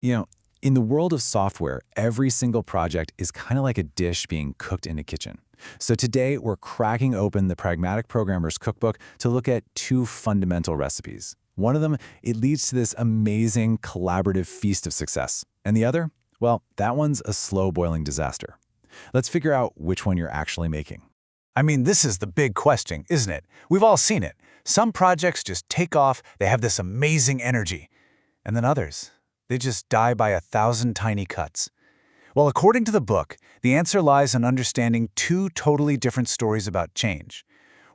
You know, in the world of software, every single project is kind of like a dish being cooked in a kitchen. So today, we're cracking open the Pragmatic Programmer's cookbook to look at two fundamental recipes. One of them, it leads to this amazing collaborative feast of success. And the other, well, that one's a slow-boiling disaster. Let's figure out which one you're actually making. I mean, this is the big question, isn't it? We've all seen it. Some projects just take off, they have this amazing energy. And then others, they just die by 1,000 tiny cuts. Well, according to the book, the answer lies in understanding two totally different stories about change.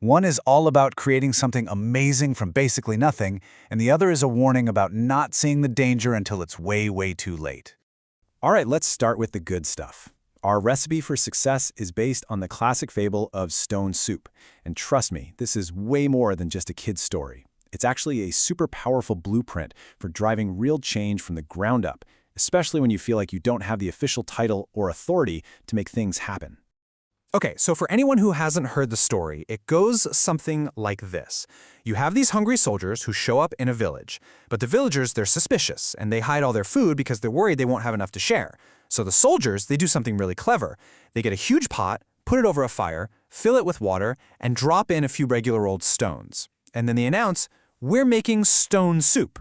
One is all about creating something amazing from basically nothing, and the other is a warning about not seeing the danger until it's way, way too late. All right, let's start with the good stuff. Our recipe for success is based on the classic fable of stone soup. And trust me, this is way more than just a kid's story. It's actually a super powerful blueprint for driving real change from the ground up, especially when you feel like you don't have the official title or authority to make things happen. Okay, so for anyone who hasn't heard the story, it goes something like this. You have these hungry soldiers who show up in a village, but the villagers, they're suspicious, and they hide all their food because they're worried they won't have enough to share. So the soldiers, they do something really clever. They get a huge pot, put it over a fire, fill it with water, and drop in a few regular old stones. And then they announce, "We're making stone soup."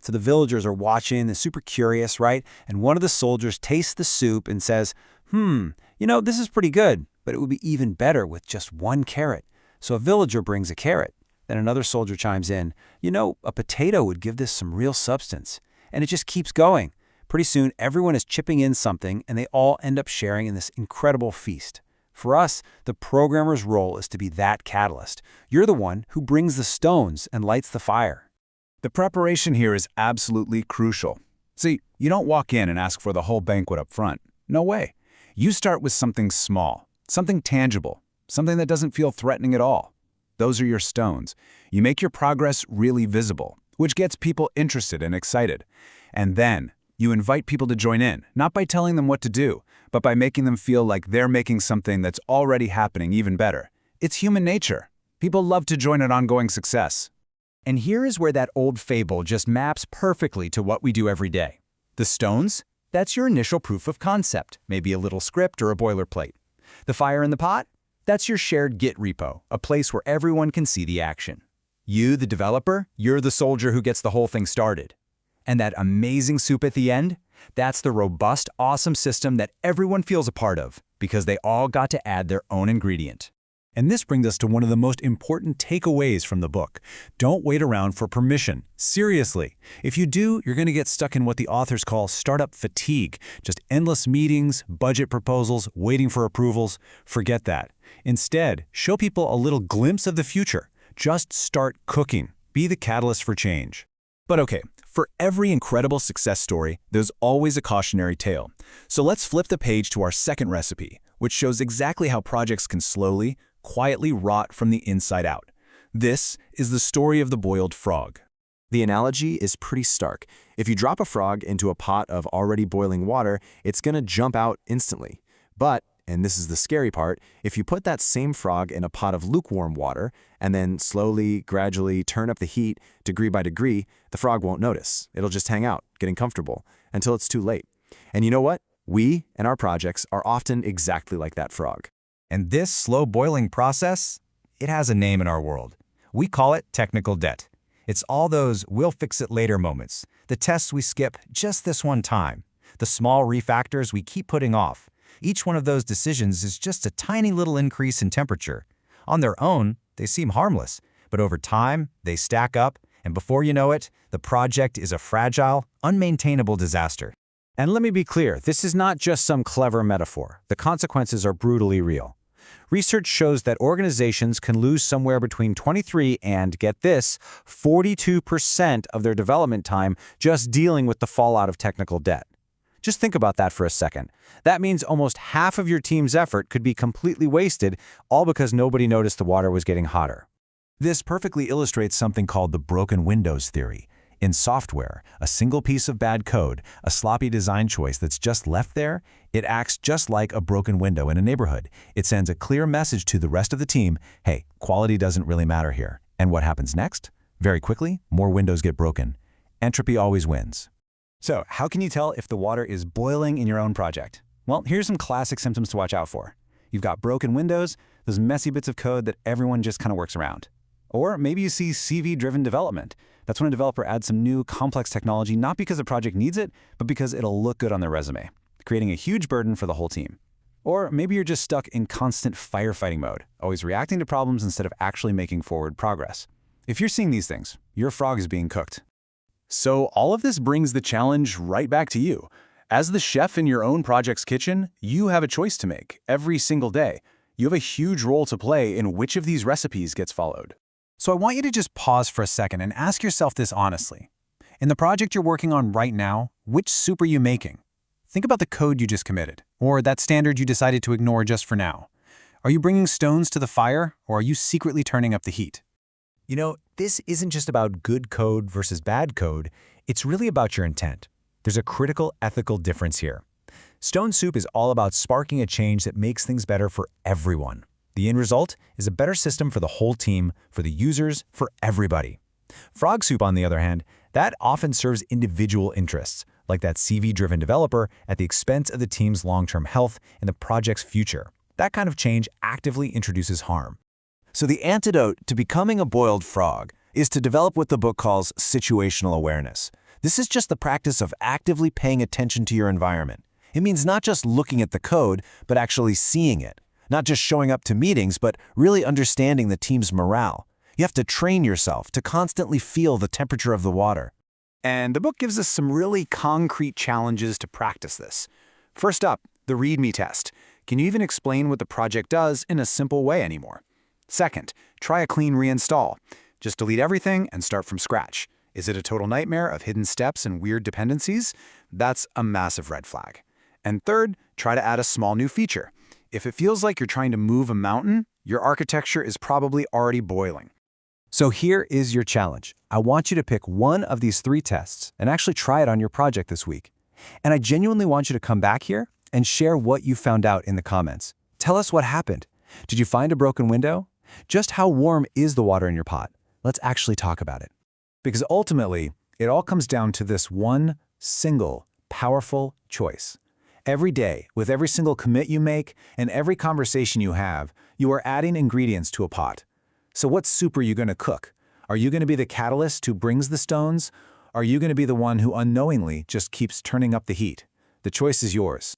So the villagers are watching, they're super curious, right? And one of the soldiers tastes the soup and says, this is pretty good, but it would be even better with just one carrot. So a villager brings a carrot. Then another soldier chimes in, a potato would give this some real substance. And it just keeps going. Pretty soon, everyone is chipping in something, and they all end up sharing in this incredible feast. For us, the programmer's role is to be that catalyst. You're the one who brings the stones and lights the fire. The preparation here is absolutely crucial. See, you don't walk in and ask for the whole banquet up front. No way. You start with something small, something tangible, something that doesn't feel threatening at all. Those are your stones. You make your progress really visible, which gets people interested and excited. And then, you invite people to join in, not by telling them what to do, but by making them feel like they're making something that's already happening even better. It's human nature. People love to join an ongoing success. And here is where that old fable just maps perfectly to what we do every day. The stones? That's your initial proof of concept, maybe a little script or a boilerplate. The fire in the pot? That's your shared Git repo, a place where everyone can see the action. You, the developer, you're the soldier who gets the whole thing started. And that amazing soup at the end? That's the robust, awesome system that everyone feels a part of, because they all got to add their own ingredient. And this brings us to one of the most important takeaways from the book. Don't wait around for permission. Seriously. If you do, you're going to get stuck in what the authors call startup fatigue. Just endless meetings, budget proposals, waiting for approvals. Forget that. Instead, show people a little glimpse of the future. Just start cooking. Be the catalyst for change. But okay, for every incredible success story, there's always a cautionary tale. So let's flip the page to our second recipe, which shows exactly how projects can slowly, quietly rot from the inside out. This is the story of the boiled frog. The analogy is pretty stark. If you drop a frog into a pot of already boiling water, it's going to jump out instantly. But, and this is the scary part, if you put that same frog in a pot of lukewarm water and then slowly, gradually turn up the heat degree by degree, the frog won't notice. It'll just hang out, getting comfortable, until it's too late. And you know what? We and our projects are often exactly like that frog. And this slow boiling process, it has a name in our world. We call it technical debt. It's all those we'll fix it later moments, the tests we skip just this one time, the small refactors we keep putting off. Each one of those decisions is just a tiny little increase in temperature. On their own, they seem harmless, but over time, they stack up, and before you know it, the project is a fragile, unmaintainable disaster. And let me be clear, this is not just some clever metaphor. The consequences are brutally real. Research shows that organizations can lose somewhere between 23 and, get this, 42% of their development time just dealing with the fallout of technical debt. Just think about that for a second. That means almost half of your team's effort could be completely wasted, all because nobody noticed the water was getting hotter. This perfectly illustrates something called the broken windows theory. In software, a single piece of bad code, a sloppy design choice that's just left there, it acts just like a broken window in a neighborhood. It sends a clear message to the rest of the team, hey, quality doesn't really matter here. And what happens next? Very quickly, more windows get broken. Entropy always wins. So, how can you tell if the water is boiling in your own project? Well, here's some classic symptoms to watch out for. You've got broken windows, those messy bits of code that everyone just kind of works around. Or maybe you see CV-driven development. That's when a developer adds some new, complex technology, not because the project needs it, but because it'll look good on their resume, creating a huge burden for the whole team. Or maybe you're just stuck in constant firefighting mode, always reacting to problems instead of actually making forward progress. If you're seeing these things, your frog is being cooked. So all of this brings the challenge right back to you. As the chef in your own project's kitchen, you have a choice to make every single day. You have a huge role to play in which of these recipes gets followed. So I want you to just pause for a second and ask yourself this honestly. In the project you're working on right now, which soup are you making? Think about the code you just committed, or that standard you decided to ignore just for now. Are you bringing stones to the fire, or are you secretly turning up the heat? You know, this isn't just about good code versus bad code. It's really about your intent. There's a critical ethical difference here. Stone Soup is all about sparking a change that makes things better for everyone. The end result is a better system for the whole team, for the users, for everybody. Frog Soup, on the other hand, that often serves individual interests, like that CV-driven developer at the expense of the team's long-term health and the project's future. That kind of change actively introduces harm. So the antidote to becoming a boiled frog is to develop what the book calls situational awareness. This is just the practice of actively paying attention to your environment. It means not just looking at the code, but actually seeing it. Not just showing up to meetings, but really understanding the team's morale. You have to train yourself to constantly feel the temperature of the water. And the book gives us some really concrete challenges to practice this. First up, the README test. Can you even explain what the project does in a simple way anymore? Second, try a clean reinstall. Just delete everything and start from scratch. Is it a total nightmare of hidden steps and weird dependencies? That's a massive red flag. And third, try to add a small new feature. If it feels like you're trying to move a mountain, your architecture is probably already boiling. So here is your challenge. I want you to pick one of these 3 tests and actually try it on your project this week. And I genuinely want you to come back here and share what you found out in the comments. Tell us what happened. Did you find a broken window? Just how warm is the water in your pot? Let's actually talk about it. Because ultimately, it all comes down to this one single, powerful choice. Every day, with every single commit you make and every conversation you have, you are adding ingredients to a pot. So what soup are you going to cook? Are you going to be the catalyst who brings the stones? Are you going to be the one who unknowingly just keeps turning up the heat? The choice is yours.